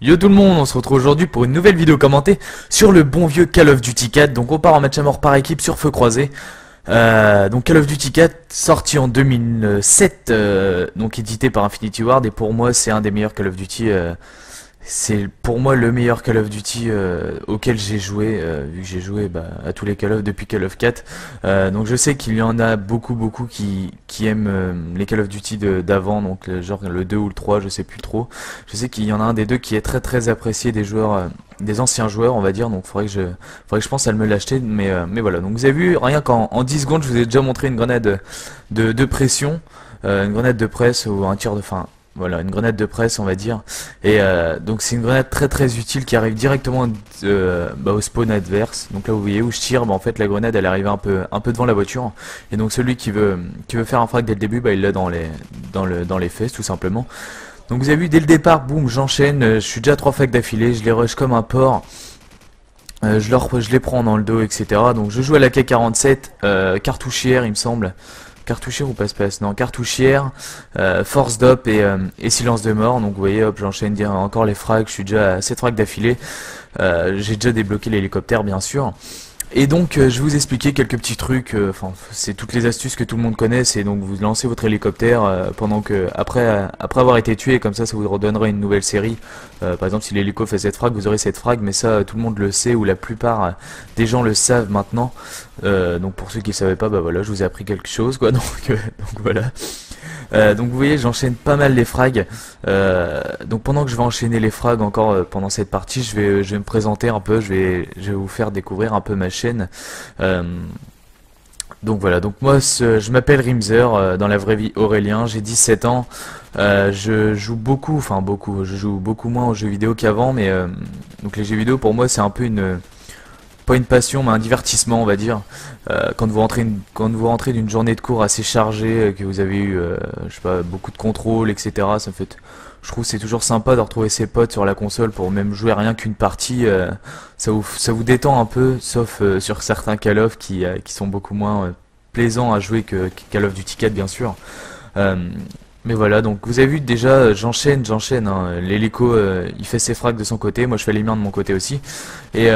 Yo tout le monde, on se retrouve aujourd'hui pour une nouvelle vidéo commentée sur le bon vieux Call of Duty 4. Donc on part en match à mort par équipe sur feu croisé. Donc Call of Duty 4 sorti en 2007, donc édité par Infinity Ward, et pour moi c'est un des meilleurs Call of Duty. C'est pour moi le meilleur Call of Duty auquel j'ai joué, vu que j'ai joué à tous les Call of depuis Call of 4. Donc je sais qu'il y en a beaucoup qui aiment les Call of Duty d'avant, donc genre le 2 ou le 3, je sais plus trop. Je sais qu'il y en a un des deux qui est très apprécié des joueurs, des anciens joueurs on va dire, donc faudrait que je pense à me l'acheter, mais voilà. Donc vous avez vu, rien qu'en 10 secondes je vous ai déjà montré une grenade de pression, une grenade de presse ou un tir de fin. Voilà, une grenade de presse on va dire. Et donc c'est une grenade très utile qui arrive directement au spawn adverse. Donc là vous voyez où je tire, en fait la grenade elle arrive un peu devant la voiture. Et donc celui qui veut faire un frag dès le début, il l'a dans les fesses tout simplement. Donc vous avez vu dès le départ, boum, j'enchaîne, je suis déjà 3 frags d'affilée, je les rush comme un porc. Je les prends dans le dos, etc. Donc je joue à la K47, cartouchière il me semble. Cartouchière ou passe-passe? Non, cartouchière, force d'op et silence de mort. Donc vous voyez, hop, j'enchaîne encore les frags, je suis déjà à 7 frags d'affilée. J'ai déjà débloqué l'hélicoptère bien sûr. Et donc je vais vous expliquer quelques petits trucs, enfin c'est toutes les astuces que tout le monde connaît, c'est donc vous lancez votre hélicoptère pendant que après avoir été tué, comme ça vous redonnera une nouvelle série. Par exemple si l'hélico fait 7 frags, vous aurez 7 frags, mais ça tout le monde le sait, ou la plupart des gens le savent maintenant. Donc pour ceux qui ne savaient pas, voilà, je vous ai appris quelque chose quoi, donc voilà. Donc vous voyez, j'enchaîne pas mal les frags. Donc pendant que je vais enchaîner les frags encore pendant cette partie, je vais me présenter un peu, je vais vous faire découvrir un peu ma chaîne. Donc voilà, donc moi je m'appelle Rimzer, dans la vraie vie Aurélien, j'ai 17 ans. Je joue beaucoup, je joue beaucoup moins aux jeux vidéo qu'avant, mais donc les jeux vidéo pour moi c'est un peu pas une passion mais un divertissement on va dire. Quand vous rentrez d'une journée de cours assez chargée, que vous avez eu je sais pas, beaucoup de contrôle, etc., je trouve c'est toujours sympa de retrouver ses potes sur la console pour même jouer rien qu'une partie. Ça vous détend un peu, sauf sur certains Call of qui sont beaucoup moins plaisants à jouer que Call of Duty 4 bien sûr. Mais voilà, donc vous avez vu déjà, j'enchaîne, hein. L'hélico il fait ses frags de son côté, moi je fais les miens de mon côté aussi. Et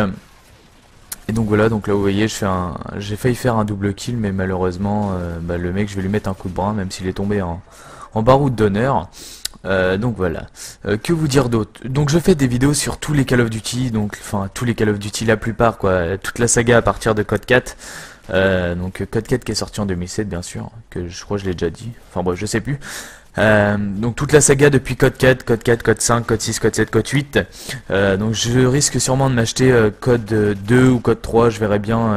donc voilà, donc là vous voyez, j'ai failli faire un double kill, mais malheureusement, le mec, je vais lui mettre un coup de bras, même s'il est tombé en baroud d'honneur. Donc voilà. Que vous dire d'autre? Donc je fais des vidéos sur tous les Call of Duty, donc enfin tous les Call of Duty, la plupart quoi, toute la saga à partir de Code 4. Donc Code 4 qui est sorti en 2007 bien sûr, que je crois que je l'ai déjà dit. Enfin bref, je sais plus. Donc toute la saga depuis Code 4, Code 4, Code 5, Code 6, Code 7, Code 8. Donc je risque sûrement de m'acheter Code 2 ou Code 3, je verrai bien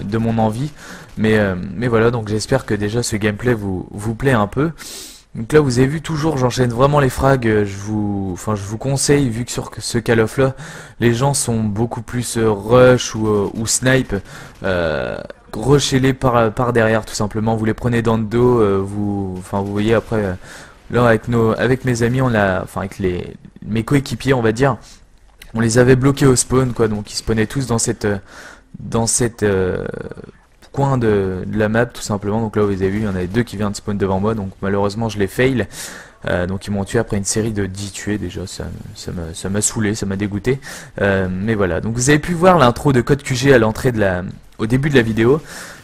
de mon envie. Mais voilà, donc j'espère que déjà ce gameplay vous plaît un peu. Donc là vous avez vu, toujours j'enchaîne vraiment les frags, je vous conseille, vu que sur ce Call of là les gens sont beaucoup plus rush ou snipe, rushez-les par derrière tout simplement, vous les prenez dans le dos, vous voyez après, là avec mes amis avec mes coéquipiers on va dire, on les avait bloqués au spawn quoi, donc ils spawnaient tous dans cette coin de la map tout simplement. Donc là vous avez vu, il y en avait deux qui viennent de spawn devant moi, donc malheureusement je les fail. Donc ils m'ont tué après une série de 10 tués déjà, ça m'a saoulé, ça m'a dégoûté. Mais voilà, donc vous avez pu voir l'intro de Code QG à l'entrée au début de la vidéo.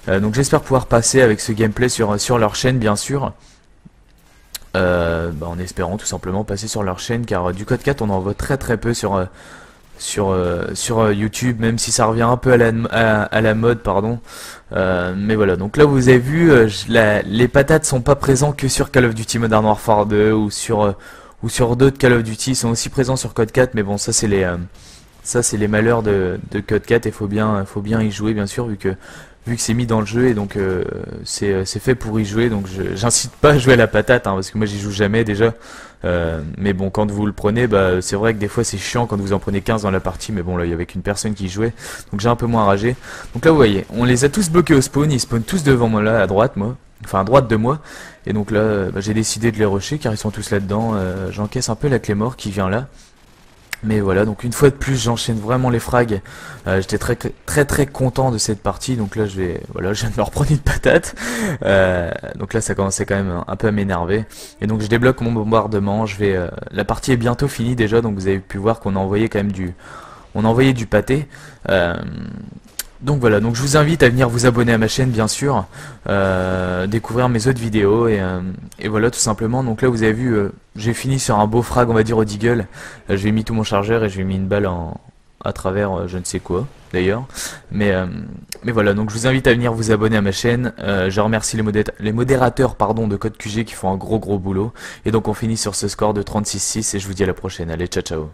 Donc j'espère pouvoir passer avec ce gameplay sur leur chaîne bien sûr. En espérant tout simplement passer sur leur chaîne, car du Code 4 on en voit très peu sur YouTube, même si ça revient un peu à la mode, pardon. Mais voilà, donc là vous avez vu, les patates sont pas présents que sur Call of Duty Modern Warfare 2 ou sur d'autres Call of Duty, ils sont aussi présents sur Code 4, mais bon ça c'est les malheurs de Code 4, et faut bien y jouer bien sûr, vu que c'est mis dans le jeu, et donc c'est fait pour y jouer. Donc j'incite pas à jouer à la patate, hein, parce que moi j'y joue jamais déjà. Mais bon, quand vous le prenez, c'est vrai que des fois c'est chiant quand vous en prenez 15 dans la partie, mais bon là il y avait qu'une personne qui jouait, donc j'ai un peu moins ragé. Donc là vous voyez, on les a tous bloqués au spawn, ils spawnent tous devant moi là, à droite de moi, et donc là j'ai décidé de les rusher car ils sont tous là-dedans. J'encaisse un peu la clé mort qui vient là. Mais voilà, donc une fois de plus, j'enchaîne vraiment les frags. J'étais très content de cette partie. Donc là, voilà, je viens de me reprendre une patate. Donc là, ça commençait quand même un peu à m'énerver. Et donc je débloque mon bombardement. La partie est bientôt finie déjà. Donc vous avez pu voir qu'on a envoyé quand même on a envoyé du pâté. Donc voilà, donc je vous invite à venir vous abonner à ma chaîne bien sûr, découvrir mes autres vidéos et voilà tout simplement. Donc là vous avez vu, j'ai fini sur un beau frag on va dire au deagle. J'ai mis tout mon chargeur et j'ai mis une balle à travers je ne sais quoi d'ailleurs. Mais voilà, donc je vous invite à venir vous abonner à ma chaîne. Je remercie les modérateurs pardon, de Code QG qui font un gros boulot. Et donc on finit sur ce score de 36-6 et je vous dis à la prochaine. Allez, ciao ciao.